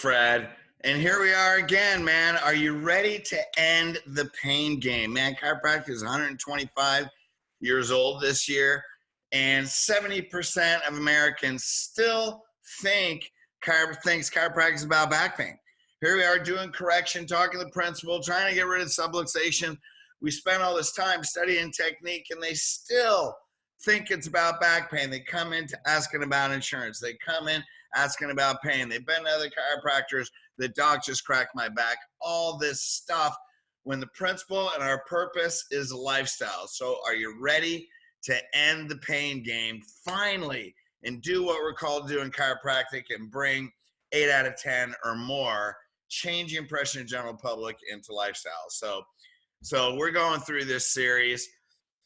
Fred. And here we are again, man. Are you ready to end the pain game? Man, chiropractic is 125 years old this year, and 70% of Americans still think chiropractic is about back pain. Here we are doing correction, talking the principle, trying to get rid of subluxation. We spent all this time studying technique, and they still think it's about back pain. They come in asking about insurance. They come in asking about pain. They've been to other chiropractors. The doc just cracked my back. All this stuff when the principle and our purpose is lifestyle. So are you ready to end the pain game finally and do what we're called to do in chiropractic and bring 8 out of 10 or more change the impression of the general public into lifestyle? So we're going through this series,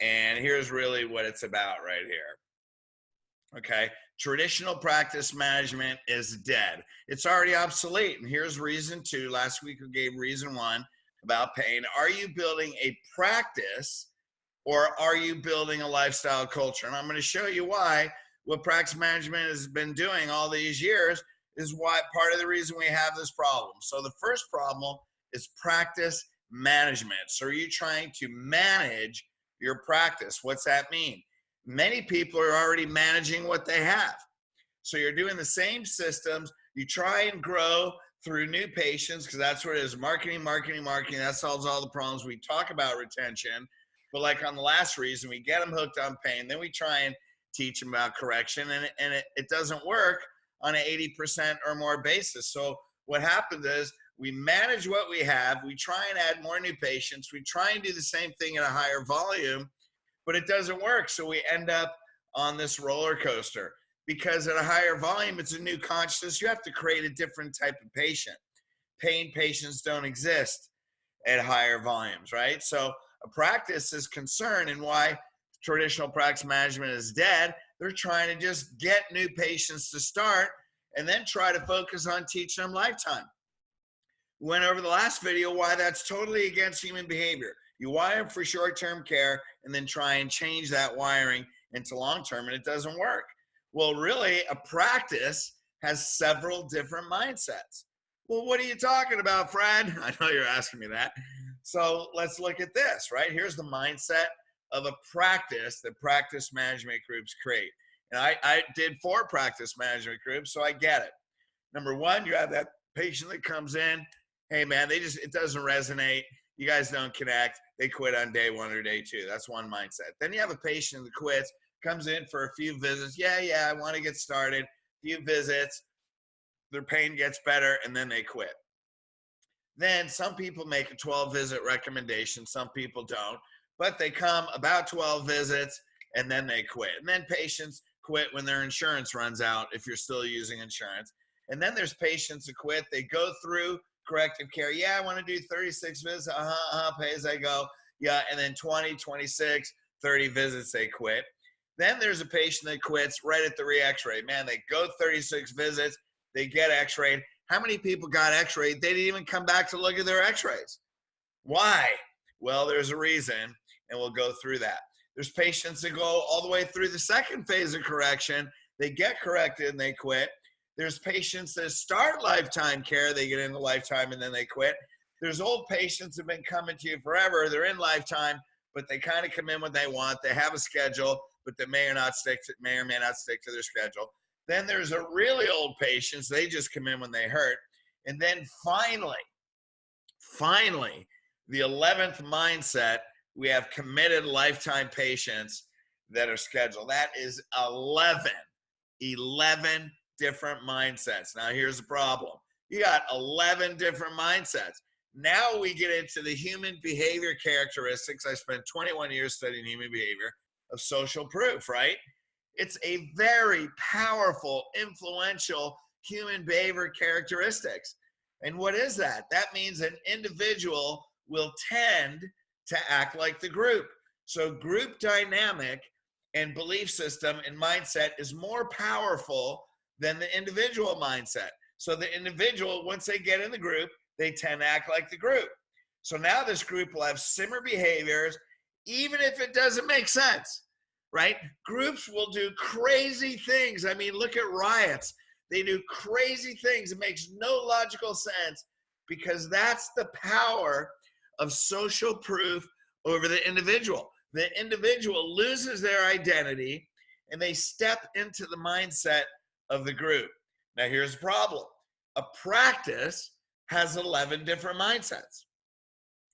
and here's really what it's about right here. Okay, traditional practice management is dead. It's already obsolete. And here's reason 2. Last week we gave reason 1 about pain. Are you building a practice or are you building a lifestyle culture? And I'm going to show you why what practice management has been doing all these years is why part of the reason we have this problem. So the first problem is practice management. So are you trying to manage your practice? What's that mean? Many people are already managing what they have. So you're doing the same systems. You try and grow through new patients because that's what it is. Marketing. That solves all the problems. We talk about retention, but like on the last reason, we get them hooked on pain. Then we try and teach them about correction, and it doesn't work on an 80% or more basis. So what happens is we manage what we have. We try and add more new patients. We try and do the same thing at a higher volume, but it doesn't work. So we end up on this roller coaster because at a higher volume, it's a new consciousness. You have to create a different type of patient. Pain patients don't exist at higher volumes, right? So a practice is concerned, and why traditional practice management is dead. They're trying to just get new patients to start and then try to focus on teaching them lifetime. We went over the last video why that's totally against human behavior. You wire for short-term care and then try and change that wiring into long-term, and it doesn't work. Well, really, a practice has several different mindsets. Well, what are you talking about, Fred? I know you're asking me that. So let's look at this, right? Here's the mindset of a practice that practice management groups create. And I did 4 practice management groups, so I get it. Number 1, you have that patient that comes in. Hey, man, it doesn't resonate. You guys don't connect. They quit on day 1 or day 2. That's one mindset. Then you have a patient that quits, comes in for a few visits. Yeah, I want to get started. Few visits, their pain gets better, and then they quit. Then some people make a 12-visit recommendation. Some people don't. But they come about 12 visits, and then they quit. And then patients quit when their insurance runs out if you're still using insurance. And then there's patients that quit. They go through corrective care. Yeah, I want to do 36 visits. Pay as I go. Yeah, and then 20, 26, 30 visits, they quit. Then there's a patient that quits right at the re-x-ray. Man, they go 36 visits. They get x-rayed. How many people got x-rayed? They didn't even come back to look at their x-rays. Why? Well, there's a reason, and we'll go through that. There's patients that go all the way through the second phase of correction. They get corrected and they quit. There's patients that start lifetime care. They get into lifetime and then they quit. There's old patients that have been coming to you forever. They're in lifetime, but they kind of come in when they want. They have a schedule, but they may or may not stick to their schedule. Then there's a really old patients. They just come in when they hurt. And then finally, the 11th mindset, we have committed lifetime patients that are scheduled. That is 11 different mindsets. Now here's the problem. You got 11 different mindsets. Now we get into the human behavior characteristics. I spent 21 years studying human behavior of social proof, right? It's a very powerful, influential human behavior characteristics. And what is that? That means an individual will tend to act like the group. So group dynamic and belief system and mindset is more powerful than the individual mindset. So the individual, once they get in the group, they tend to act like the group. So now this group will have similar behaviors, even if it doesn't make sense, right? Groups will do crazy things. I mean, look at riots. They do crazy things. It makes no logical sense because that's the power of social proof over the individual. The individual loses their identity and they step into the mindset of the group. Now, here's the problem. A practice has 11 different mindsets.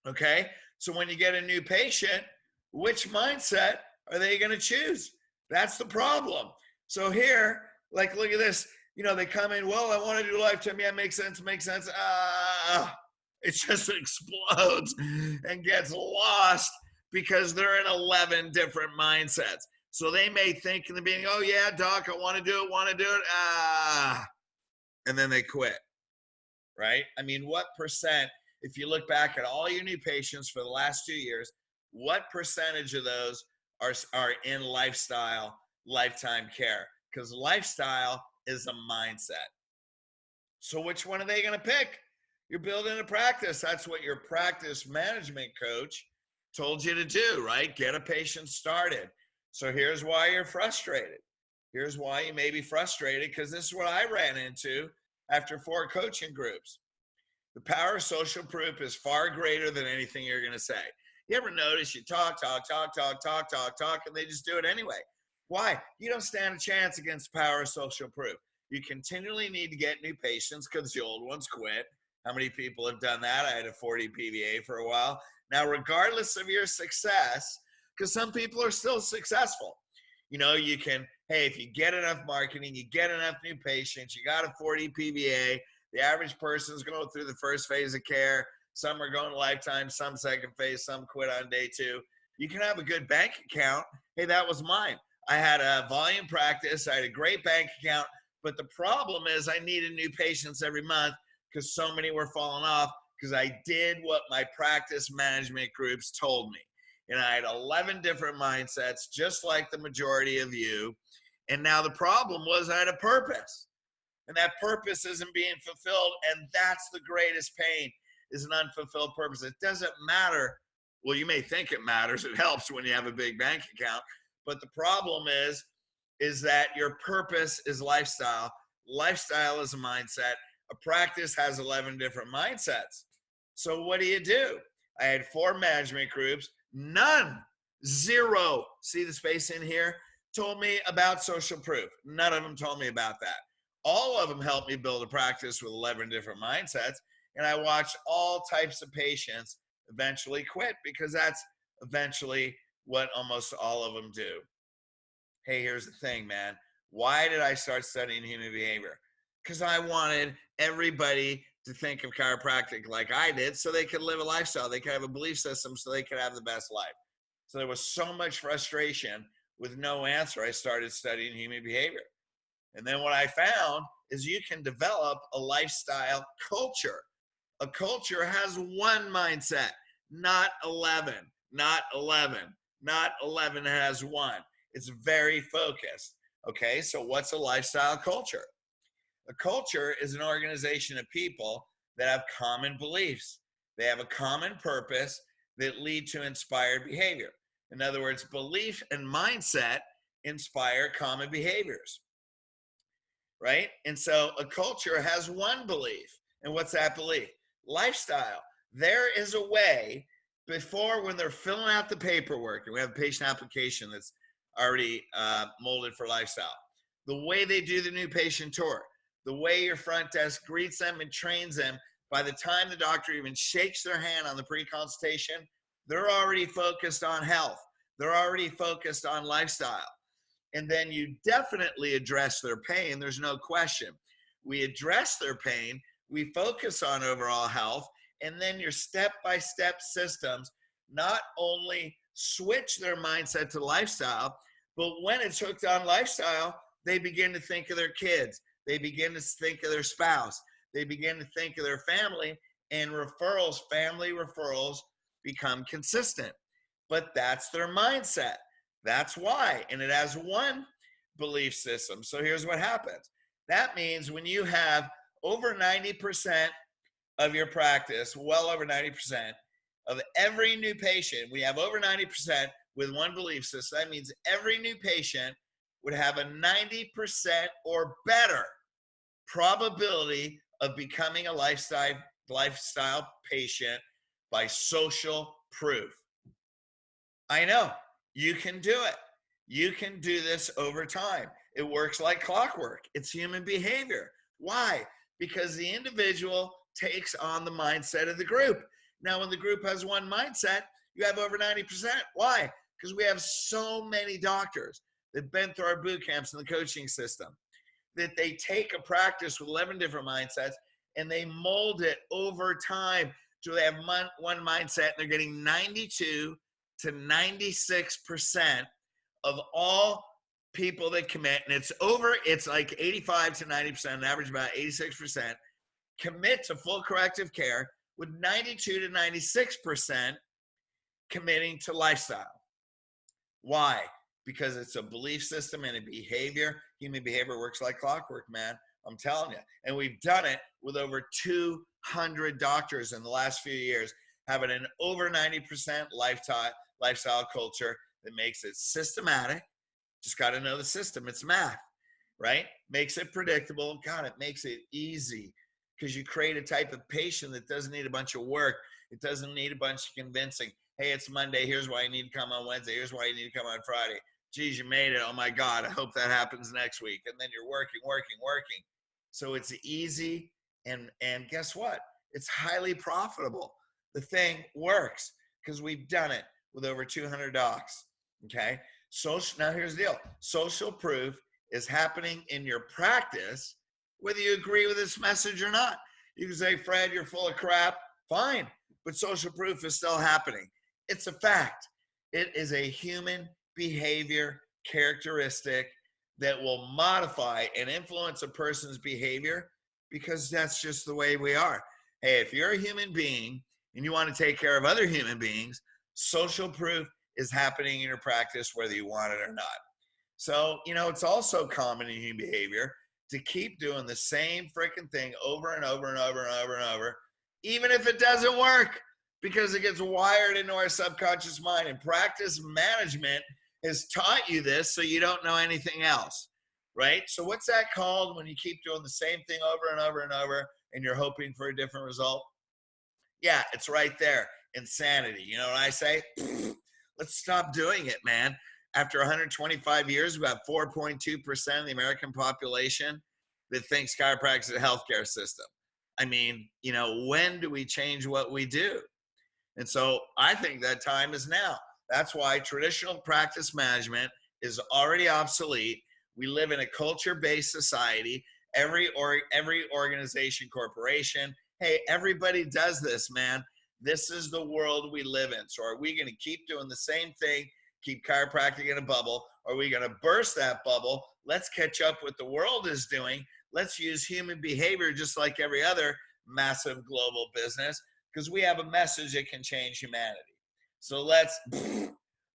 Okay? So when you get a new patient, which mindset are they going to choose? That's the problem. So here, like, look at this. You know, they come in, well, I want to do lifetime. Yeah, makes sense, makes sense. It just explodes and gets lost because they're in 11 different mindsets. So they may think in the beginning, oh, yeah, doc, I want to do it. And then they quit, right? I mean, what percent, if you look back at all your new patients for the last 2 years, what percentage of those are in lifestyle, lifetime care? Because lifestyle is a mindset. So which one are they going to pick? You're building a practice. That's what your practice management coach told you to do, right? Get a patient started. So here's why you're frustrated. Here's why you may be frustrated, because this is what I ran into after 4 coaching groups. The power of social proof is far greater than anything you're going to say. You ever notice you talk, and they just do it anyway? Why? You don't stand a chance against the power of social proof. You continually need to get new patients because the old ones quit. How many people have done that? I had a 40 PVA for a while. Now, regardless of your success, because some people are still successful, you know, you can, hey, if you get enough marketing, you get enough new patients, you got a 40 PVA, the average person's going through the first phase of care. Some are going to lifetime, some second phase, some quit on day 2. You can have a good bank account. Hey, that was mine. I had a volume practice. I had a great bank account. But the problem is I needed new patients every month because so many were falling off because I did what my practice management groups told me. And I had 11 different mindsets, just like the majority of you. And now the problem was I had a purpose. And that purpose isn't being fulfilled. And that's the greatest pain, is an unfulfilled purpose. It doesn't matter. Well, you may think it matters. It helps when you have a big bank account. But the problem is that your purpose is lifestyle. Lifestyle is a mindset. A practice has 11 different mindsets. So what do? I had 4 management groups. None, 0, see the space in here, told me about social proof. None of them told me about that. All of them helped me build a practice with 11 different mindsets. And I watched all types of patients eventually quit because that's eventually what almost all of them do. Hey, here's the thing, man. Why did I start studying human behavior? Because I wanted everybody to think of chiropractic like I did so they could live a lifestyle. They could have a belief system so they could have the best life. So there was so much frustration with no answer. I started studying human behavior. And then what I found is you can develop a lifestyle culture. A culture has one mindset, not 11, not 11, not 11 has one. It's very focused. Okay, so what's a lifestyle culture? A culture is an organization of people that have common beliefs. They have a common purpose that lead to inspired behavior. In other words, belief and mindset inspire common behaviors, right? And so a culture has one belief. And what's that belief? Lifestyle. There is a way before, when they're filling out the paperwork, and we have a patient application that's already molded for lifestyle, the way they do the new patient tour, the way your front desk greets them and trains them, by the time the doctor even shakes their hand on the pre-consultation, they're already focused on health. They're already focused on lifestyle. And then you definitely address their pain. There's no question. We address their pain. We focus on overall health. And then your step-by-step systems not only switch their mindset to lifestyle, but when it's hooked on lifestyle, they begin to think of their kids. They begin to think of their spouse. They begin to think of their family, and referrals, family referrals, become consistent. But that's their mindset. That's why. And it has one belief system. So here's what happens. That means when you have over 90% of your practice, well over 90% of every new patient, we have over 90% with one belief system. That means every new patient would have a 90% or better probability of becoming a lifestyle patient by social proof. I know you can do it. You can do this over time. It works like clockwork. It's human behavior. Why? Because the individual takes on the mindset of the group. Now, when the group has one mindset, you have over 90%. Why? Because we have so many doctors that have been through our boot camps in the coaching system that they take a practice with 11 different mindsets and they mold it over time to they have one mindset, and they're getting 92 to 96% of all people that commit, and it's like 85 to 90%, an average about 86%, commit to full corrective care, with 92 to 96% committing to lifestyle. Why? Because it's a belief system and a behavior. Human behavior works like clockwork, man. I'm telling you. And we've done it with over 200 doctors in the last few years, having an over 90% lifestyle culture that makes it systematic. Just got to know the system. It's math, right? Makes it predictable. God, it makes it easy because you create a type of patient that doesn't need a bunch of work. It doesn't need a bunch of convincing. Hey, it's Monday. Here's why you need to come on Wednesday. Here's why you need to come on Friday. Geez, you made it. Oh my God, I hope that happens next week. And then you're working. So it's easy. And guess what? It's highly profitable. The thing works because we've done it with over 200 docs. Okay. Now here's the deal. Social proof is happening in your practice, whether you agree with this message or not. You can say, Fred, you're full of crap. Fine. But social proof is still happening. It's a fact. It is a human behavior characteristic that will modify and influence a person's behavior because that's just the way we are. Hey, if you're a human being and you want to take care of other human beings, social proof is happening in your practice whether you want it or not. So, it's also common in human behavior to keep doing the same freaking thing over and over and over and over and over, even if it doesn't work, because it gets wired into our subconscious mind. And practice management has taught you this so you don't know anything else, right? So what's that called when you keep doing the same thing over and over and over and you're hoping for a different result? Yeah, it's right there. Insanity. You know what I say? Let's stop doing it, man. After 125 years, we have 4.2% of the American population that thinks chiropractic is a healthcare system. I mean, when do we change what we do? And so I think that time is now. That's why traditional practice management is already obsolete. We live in a culture-based society. Every organization, corporation, hey, everybody does this, man. This is the world we live in. So are we going to keep doing the same thing, keep chiropractic in a bubble? Are we going to burst that bubble? Let's catch up with the world is doing. Let's use human behavior just like every other massive global business, because we have a message that can change humanity. So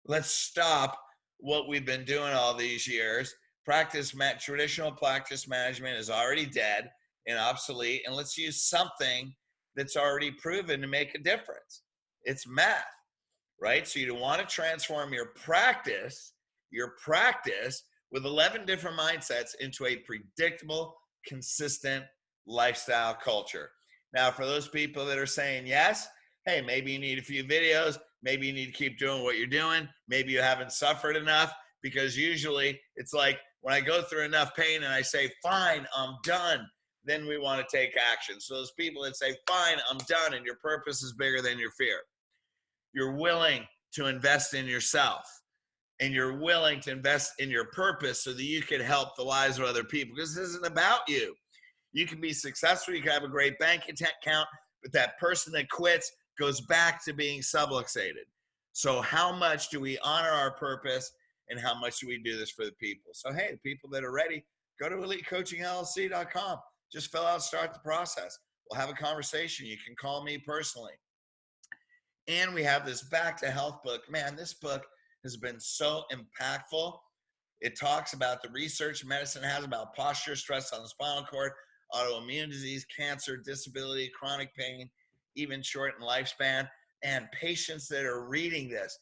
let's stop what we've been doing all these years. Traditional practice management is already dead and obsolete, and let's use something that's already proven to make a difference. It's math, right? So you want to transform your practice with 11 different mindsets into a predictable, consistent lifestyle culture. Now, for those people that are saying yes, hey, maybe you need a few videos. Maybe you need to keep doing what you're doing. Maybe you haven't suffered enough, because usually it's like when I go through enough pain and I say, fine, I'm done, then we want to take action. So those people that say, fine, I'm done, and your purpose is bigger than your fear. You're willing to invest in yourself, and you're willing to invest in your purpose so that you can help the lives of other people, because this isn't about you. You can be successful. You can have a great bank account, but that person that quits goes back to being subluxated. So how much do we honor our purpose, and how much do we do this for the people? So, hey, the people that are ready, go to elitecoachingllc.com. Just fill out, start the process. We'll have a conversation. You can call me personally. And we have this Back to Health book. Man, this book has been so impactful. It talks about the research medicine has about posture, stress on the spinal cord, autoimmune disease, cancer, disability, chronic pain, even shortened lifespan. And patients that are reading this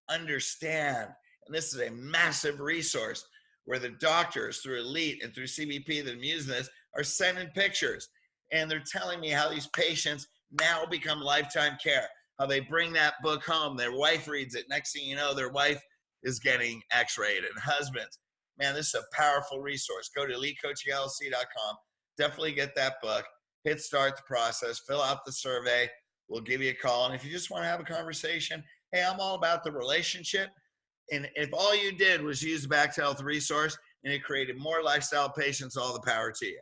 understand, and this is a massive resource where the doctors through Elite and through CBP that are using this are sending pictures, and they're telling me how these patients now become lifetime care, how they bring that book home, their wife reads it, next thing you know, their wife is getting x-rayed, and husbands. Man, this is a powerful resource. Go to elitecoachingllc.com. Definitely get that book. Hit start the process. Fill out the survey. We'll give you a call. And if you just want to have a conversation, hey, I'm all about the relationship. And if all you did was use the Back to Health resource and it created more lifestyle patients, all the power to you.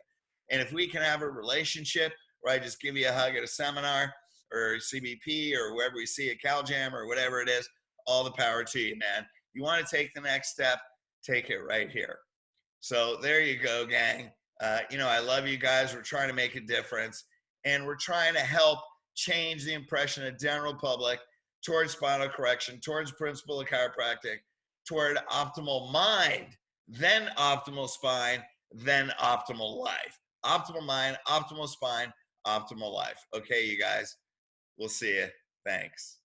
And if we can have a relationship where I just give you a hug at a seminar or CBP or wherever we see a CalJam or whatever it is, all the power to you, man. You want to take the next step, take it right here. So there you go, gang. I love you guys. We're trying to make a difference, and we're trying to help change the impression of the general public towards spinal correction, towards principle of chiropractic, toward optimal mind, then optimal spine, then optimal life. Optimal mind, optimal spine, optimal life. Okay, you guys. We'll see you. Thanks.